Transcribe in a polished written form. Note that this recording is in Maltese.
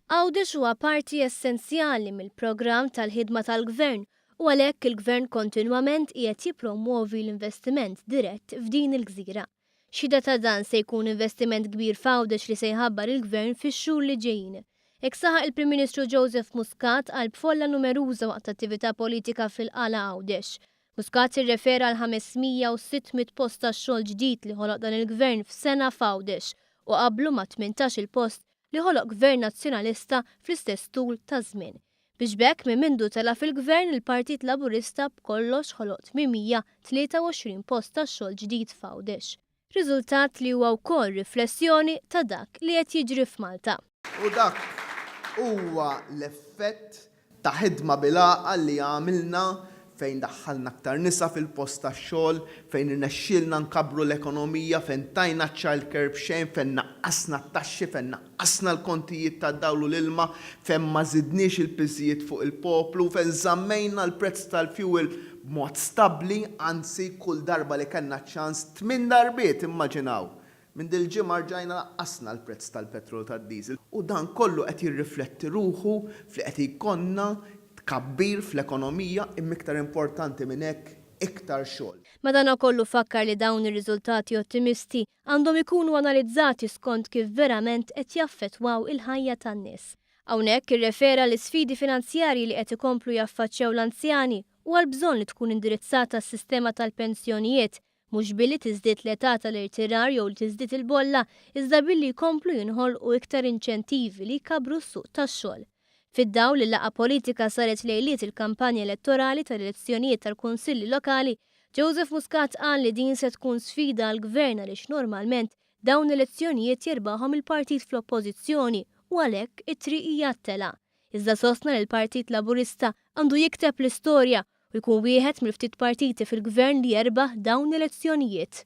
Għawdex huwa parti essenzjali mill-programm tal-ħidma tal-Gvern u għalhekk il-Gvern kontinwament qiegħed jippromuovi l-investiment dirett f'din il-gżira. Xhieda ta' dan se jkun investiment kbir f'Għawdex li se jħabbar il-Gvern fix-xhur li ġejjin. Hekk saħaq il-Prim Ministru Joseph Muscat għal b'folla numeruża waqt attività politika fil-qala Għawdex. Muscat irrefera għal 500 u 600 post tax-xogħol ġdid li ħoloq dan il-Gvern f'sena f'Għawdex u qablu ma' 18 il-post li ħoloq Gvern nazzjonalista fl-istess tul ta' żmien. Biex bekk minn mindu tela fil-Gvern il-Partit Laburista b'kollox ħoloq 823 post tax-xogħol ġdid f'Għawdex. Riżultat li huwa wkoll riflessjoni ta' dak li qed jiġri f'Malta. U dak huwa l-effett ta' ħidma bil-għaqal li għamilna fejn daħħalna aktar nisa fil-post tax-xogħol, fejn irnexxielna nkabru l-ekonomija, fejn tajna childcare b'xejn, fejn naqqasna t-taxxi, fejn naqqasna l-kontijiet tad-dawl u l-ilma, fejn ma żidniex il-piżijiet fuq il-poplu, fejn żammejna l-prezz tal-fuel b'mod stabbli, anzi kull darba li kellna ċans 8 darbiet immaġinaw. Minn dil-ġimgħa rġajna naqqasna l-prezz tal-petrol tad-diesel u dan kollu qed jirrifletti ruħu fli qed jkollna kabbir fl-ekonomija imma importanti minn hekk iktar xogħol. Madana kollu fakkar li dawn ir-riżultati ottimisti għandhom ikunu analizzati skont kif verament qed jaffettwaw il-ħajja tan-nies. Hawnhekk irrefera l-isfidi finanzjarji li qed ikomplu jaffaċċjaw l-anzjani u għal bżonn li tkun indirizzata s-sistema tal-pensjonijiet mhux billi tiżdied l-età tal-irtirar jew li tiżdied il-bolla iżda billi jkomplu jinħolqu iktar inċentivi li jkabru s-suq tax-xogħol. Fid-dawl li laqa politika saret lejliet il-kampanja elettorali tal-elezzjonijiet tal-Kunsilli Lokali, Joseph Muscat qal li din se tkun sfida għall gvern għaliex normalment dawn l-elezzjonijiet jirbaħhom il-partit fl-oppożizzjoni u għalhekk it-triq hija t-tela. Iżda sostna li l-Partit Laburista għandu jikteb l-istorja u jkun wieħed mill-ftit partiti fil-gvern li jerbaħ dawn l-elezzjonijiet.